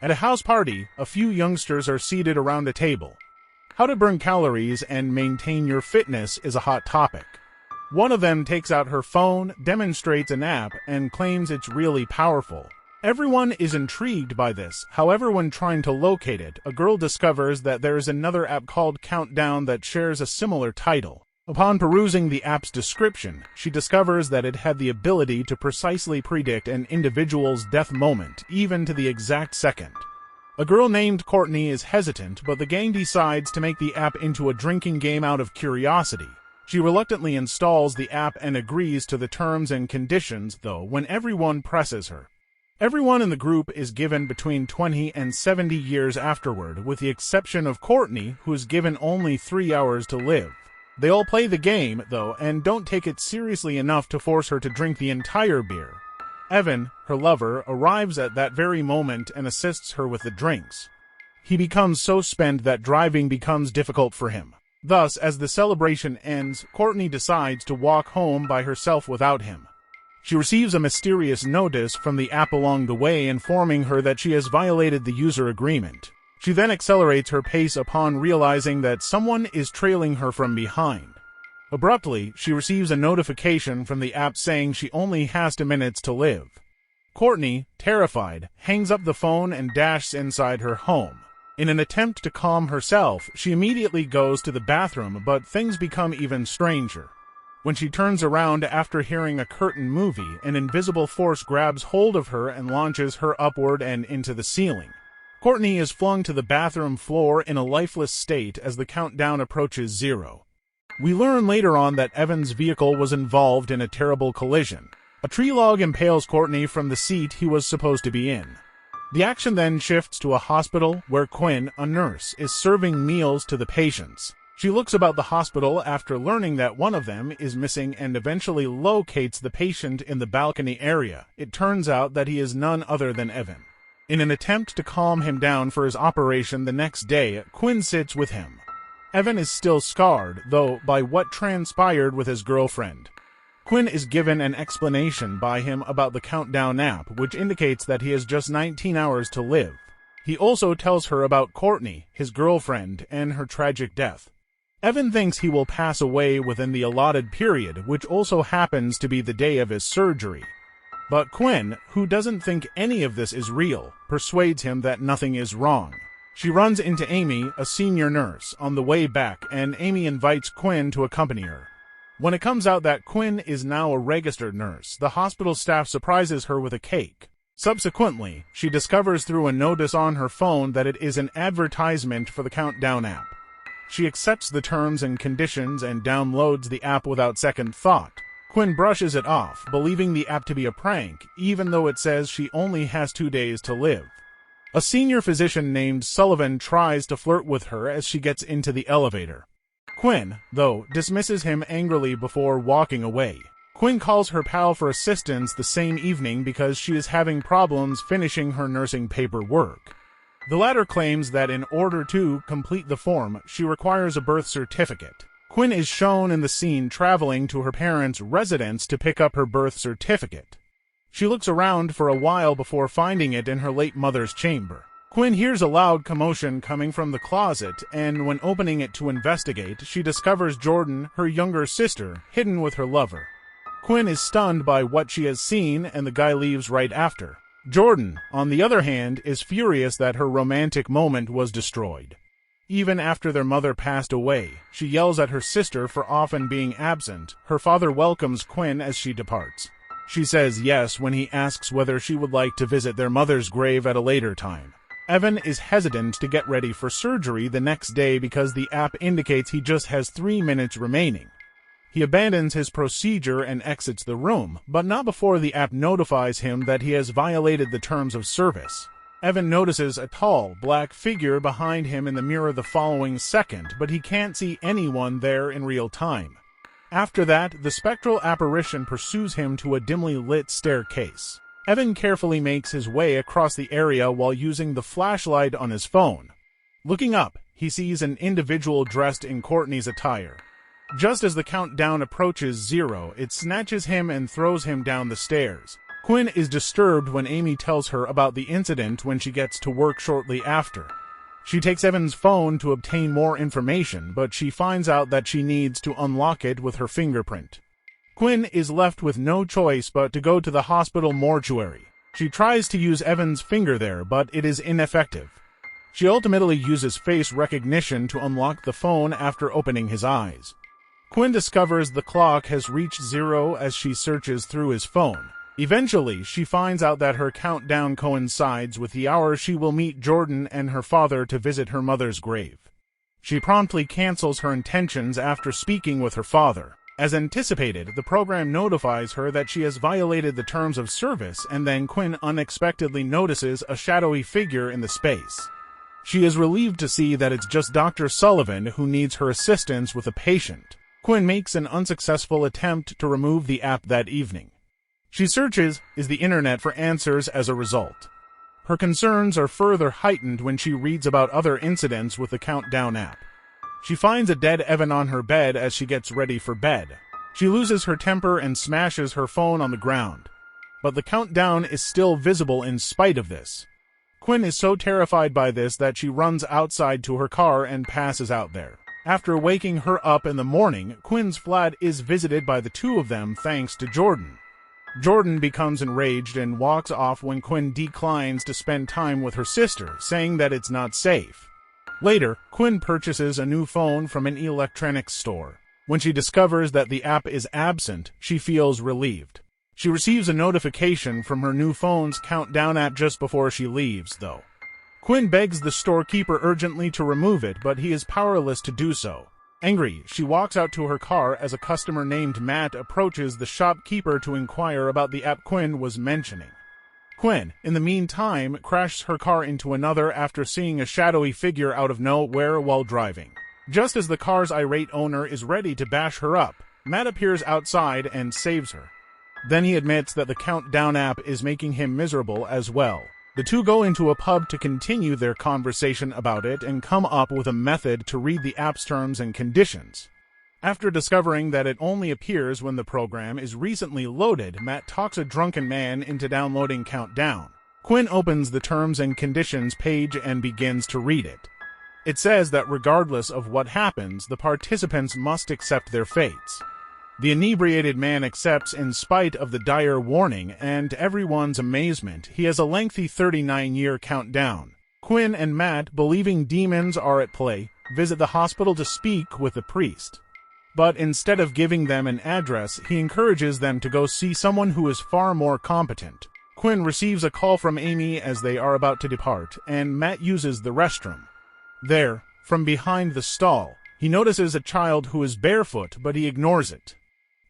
At a house party, a few youngsters are seated around a table. How to burn calories and maintain your fitness is a hot topic. One of them takes out her phone, demonstrates an app, and claims it's really powerful. Everyone is intrigued by this. However, when trying to locate it, a girl discovers that there is another app called Countdown that shares a similar title. Upon perusing the app's description, she discovers that it had the ability to precisely predict an individual's death moment, even to the exact second. A girl named Courtney is hesitant, but the gang decides to make the app into a drinking game out of curiosity. She reluctantly installs the app and agrees to the terms and conditions, though, when everyone presses her. Everyone in the group is given between 20 and 70 years afterward, with the exception of Courtney, who is given only 3 hours to live. They all play the game, though, and don't take it seriously enough to force her to drink the entire beer. Evan, her lover, arrives at that very moment and assists her with the drinks. He becomes so spent that driving becomes difficult for him. Thus, as the celebration ends, Courtney decides to walk home by herself without him. She receives a mysterious notice from the app along the way informing her that she has violated the user agreement. She then accelerates her pace upon realizing that someone is trailing her from behind. Abruptly, she receives a notification from the app saying she only has 2 minutes to live. Courtney, terrified, hangs up the phone and dashes inside her home. In an attempt to calm herself, she immediately goes to the bathroom, but things become even stranger. When she turns around after hearing a curtain movie, an invisible force grabs hold of her and launches her upward and into the ceiling. Courtney is flung to the bathroom floor in a lifeless state as the countdown approaches 0. We learn later on that Evan's vehicle was involved in a terrible collision. A tree log impales Courtney from the seat he was supposed to be in. The action then shifts to a hospital where Quinn, a nurse, is serving meals to the patients. She looks about the hospital after learning that one of them is missing and eventually locates the patient in the balcony area. It turns out that he is none other than Evan. In an attempt to calm him down for his operation the next day, Quinn sits with him. Evan is still scarred, though, by what transpired with his girlfriend. Quinn is given an explanation by him about the Countdown app, which indicates that he has just 19 hours to live. He also tells her about Courtney, his girlfriend, and her tragic death. Evan thinks he will pass away within the allotted period, which also happens to be the day of his surgery. But Quinn, who doesn't think any of this is real, persuades him that nothing is wrong. She runs into Amy, a senior nurse, on the way back, and Amy invites Quinn to accompany her. When it comes out that Quinn is now a registered nurse, the hospital staff surprises her with a cake. Subsequently, she discovers through a notice on her phone that it is an advertisement for the Countdown app. She accepts the terms and conditions and downloads the app without second thought. Quinn brushes it off, believing the app to be a prank, even though it says she only has 2 days to live. A senior physician named Sullivan tries to flirt with her as she gets into the elevator. Quinn, though, dismisses him angrily before walking away. Quinn calls her pal for assistance the same evening because she is having problems finishing her nursing paperwork. The latter claims that in order to complete the form, she requires a birth certificate. Quinn is shown in the scene traveling to her parents' residence to pick up her birth certificate. She looks around for a while before finding it in her late mother's chamber. Quinn hears a loud commotion coming from the closet, and when opening it to investigate, she discovers Jordan, her younger sister, hidden with her lover. Quinn is stunned by what she has seen, and the guy leaves right after. Jordan, on the other hand, is furious that her romantic moment was destroyed. Even after their mother passed away, she yells at her sister for often being absent. Her father welcomes Quinn as she departs. She says yes when he asks whether she would like to visit their mother's grave at a later time. Evan is hesitant to get ready for surgery the next day because the app indicates he just has 3 minutes remaining. He abandons his procedure and exits the room, but not before the app notifies him that he has violated the terms of service. Evan notices a tall, black figure behind him in the mirror the following second, but he can't see anyone there in real time. After that, the spectral apparition pursues him to a dimly lit staircase. Evan carefully makes his way across the area while using the flashlight on his phone. Looking up, he sees an individual dressed in Courtney's attire. Just as the countdown approaches 0, it snatches him and throws him down the stairs. Quinn is disturbed when Amy tells her about the incident when she gets to work shortly after. She takes Evan's phone to obtain more information, but she finds out that she needs to unlock it with her fingerprint. Quinn is left with no choice but to go to the hospital mortuary. She tries to use Evan's finger there, but it is ineffective. She ultimately uses face recognition to unlock the phone after opening his eyes. Quinn discovers the clock has reached 0 as she searches through his phone. Eventually, she finds out that her countdown coincides with the hour she will meet Jordan and her father to visit her mother's grave. She promptly cancels her intentions after speaking with her father. As anticipated, the program notifies her that she has violated the terms of service, and then Quinn unexpectedly notices a shadowy figure in the space. She is relieved to see that it's just Dr. Sullivan who needs her assistance with a patient. Quinn makes an unsuccessful attempt to remove the app that evening. She searches the internet for answers as a result. Her concerns are further heightened when she reads about other incidents with the Countdown app. She finds a dead Evan on her bed as she gets ready for bed. She loses her temper and smashes her phone on the ground. But the countdown is still visible in spite of this. Quinn is so terrified by this that she runs outside to her car and passes out there. After waking her up in the morning, Quinn's flat is visited by the two of them thanks to Jordan. Jordan becomes enraged and walks off when Quinn declines to spend time with her sister, saying that it's not safe. Later, Quinn purchases a new phone from an electronics store. When she discovers that the app is absent, she feels relieved. She receives a notification from her new phone's Countdown app just before she leaves, though. Quinn begs the storekeeper urgently to remove it, but he is powerless to do so. Angry, she walks out to her car as a customer named Matt approaches the shopkeeper to inquire about the app Quinn was mentioning. Quinn, in the meantime, crashes her car into another after seeing a shadowy figure out of nowhere while driving. Just as the car's irate owner is ready to bash her up, Matt appears outside and saves her. Then he admits that the Countdown app is making him miserable as well. The two go into a pub to continue their conversation about it and come up with a method to read the app's terms and conditions. After discovering that it only appears when the program is recently loaded, Matt talks a drunken man into downloading Countdown. Quinn opens the terms and conditions page and begins to read it. It says that regardless of what happens, the participants must accept their fates. The inebriated man accepts in spite of the dire warning, and to everyone's amazement, he has a lengthy 39-year countdown. Quinn and Matt, believing demons are at play, visit the hospital to speak with the priest. But instead of giving them an address, he encourages them to go see someone who is far more competent. Quinn receives a call from Amy as they are about to depart, and Matt uses the restroom. There, from behind the stall, he notices a child who is barefoot, but he ignores it.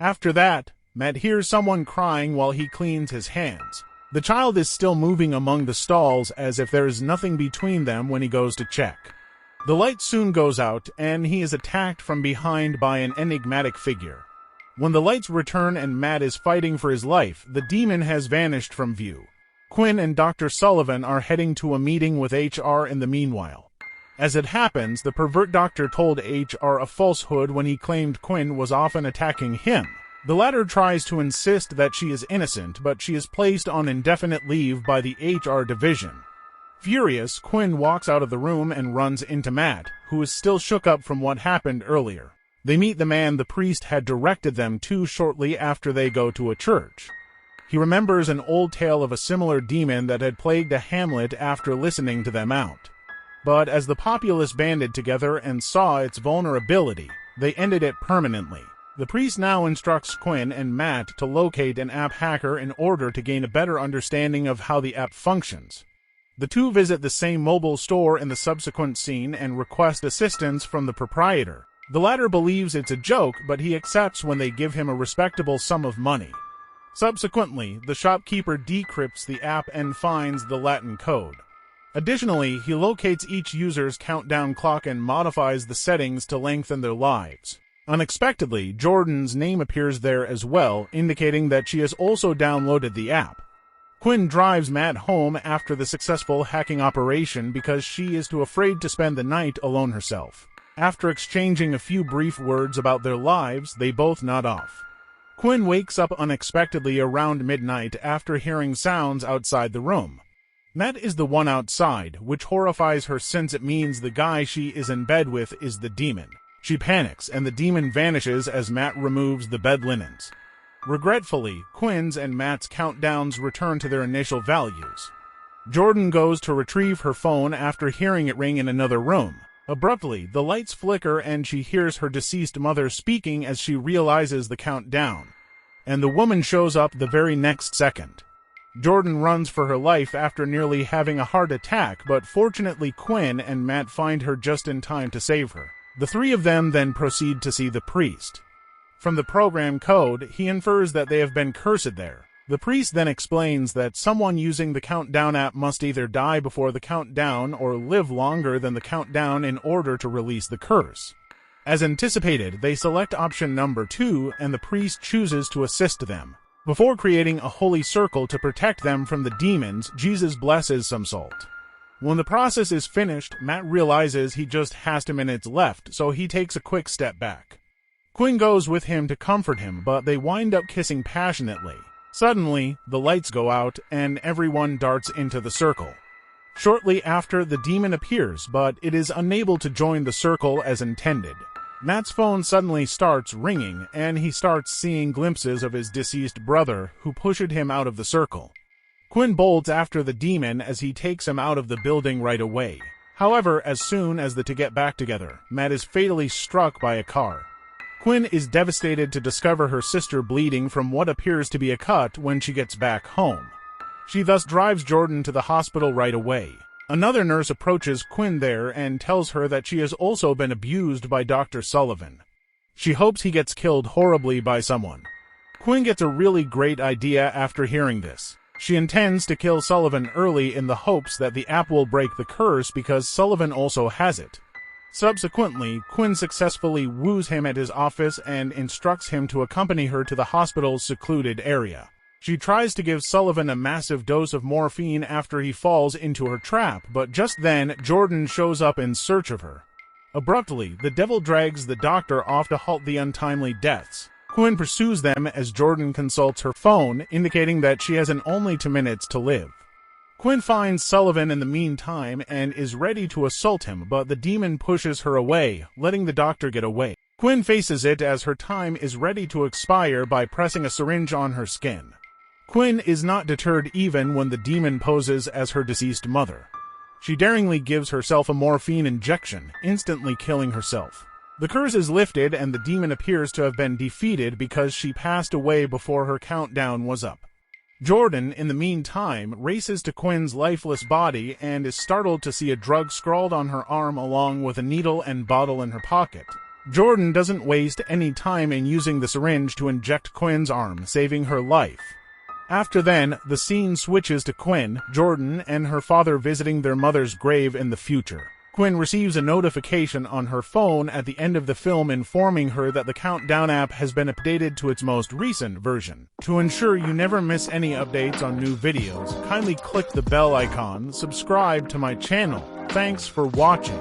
After that, Matt hears someone crying while he cleans his hands. The child is still moving among the stalls as if there is nothing between them when he goes to check. The light soon goes out, and he is attacked from behind by an enigmatic figure. When the lights return and Matt is fighting for his life, the demon has vanished from view. Quinn and Dr. Sullivan are heading to a meeting with HR in the meanwhile. As it happens, the pervert doctor told HR a falsehood when he claimed Quinn was often attacking him. The latter tries to insist that she is innocent, but she is placed on indefinite leave by the HR division. Furious, Quinn walks out of the room and runs into Matt, who is still shook up from what happened earlier. They meet the man the priest had directed them to shortly after they go to a church. He remembers an old tale of a similar demon that had plagued a hamlet after listening to them out. But as the populace banded together and saw its vulnerability, they ended it permanently. The priest now instructs Quinn and Matt to locate an app hacker in order to gain a better understanding of how the app functions. The two visit the same mobile store in the subsequent scene and request assistance from the proprietor. The latter believes it's a joke, but he accepts when they give him a respectable sum of money. Subsequently, the shopkeeper decrypts the app and finds the Latin code. Additionally, he locates each user's countdown clock and modifies the settings to lengthen their lives. Unexpectedly, Jordan's name appears there as well, indicating that she has also downloaded the app. Quinn drives Matt home after the successful hacking operation because she is too afraid to spend the night alone herself. After exchanging a few brief words about their lives, they both nod off. Quinn wakes up unexpectedly around midnight after hearing sounds outside the room. Matt is the one outside, which horrifies her since it means the guy she is in bed with is the demon. She panics, and the demon vanishes as Matt removes the bed linens. Regretfully, Quinn's and Matt's countdowns return to their initial values. Jordan goes to retrieve her phone after hearing it ring in another room. Abruptly, the lights flicker and she hears her deceased mother speaking as she realizes the countdown. And the woman shows up the very next second. Jordan runs for her life after nearly having a heart attack, but fortunately Quinn and Matt find her just in time to save her. The three of them then proceed to see the priest. From the program code, he infers that they have been cursed there. The priest then explains that someone using the countdown app must either die before the countdown or live longer than the countdown in order to release the curse. As anticipated, they select option number 2 and the priest chooses to assist them. Before creating a holy circle to protect them from the demons, Jesus blesses some salt. When the process is finished, Matt realizes he just has 2 minutes left, so he takes a quick step back. Quinn goes with him to comfort him, but they wind up kissing passionately. Suddenly, the lights go out, and everyone darts into the circle. Shortly after, the demon appears, but it is unable to join the circle as intended. Matt's phone suddenly starts ringing, and he starts seeing glimpses of his deceased brother, who pushed him out of the circle. Quinn bolts after the demon as he takes him out of the building right away. However, as soon as the two get back together, Matt is fatally struck by a car. Quinn is devastated to discover her sister bleeding from what appears to be a cut when she gets back home. She thus drives Jordan to the hospital right away. Another nurse approaches Quinn there and tells her that she has also been abused by Dr. Sullivan. She hopes he gets killed horribly by someone. Quinn gets a really great idea after hearing this. She intends to kill Sullivan early in the hopes that the app will break the curse because Sullivan also has it. Subsequently, Quinn successfully woos him at his office and instructs him to accompany her to the hospital's secluded area. She tries to give Sullivan a massive dose of morphine after he falls into her trap, but just then, Jordan shows up in search of her. Abruptly, the devil drags the doctor off to halt the untimely deaths. Quinn pursues them as Jordan consults her phone, indicating that she has only 2 minutes to live. Quinn finds Sullivan in the meantime and is ready to assault him, but the demon pushes her away, letting the doctor get away. Quinn faces it as her time is ready to expire by pressing a syringe on her skin. Quinn is not deterred even when the demon poses as her deceased mother. She daringly gives herself a morphine injection, instantly killing herself. The curse is lifted and the demon appears to have been defeated because she passed away before her countdown was up. Jordan, in the meantime, races to Quinn's lifeless body and is startled to see a drug scrawled on her arm along with a needle and bottle in her pocket. Jordan doesn't waste any time in using the syringe to inject Quinn's arm, saving her life. After then, the scene switches to Quinn, Jordan, and her father visiting their mother's grave in the future. Quinn receives a notification on her phone at the end of the film informing her that the Countdown app has been updated to its most recent version. To ensure you never miss any updates on new videos, kindly click the bell icon, subscribe to my channel. Thanks for watching.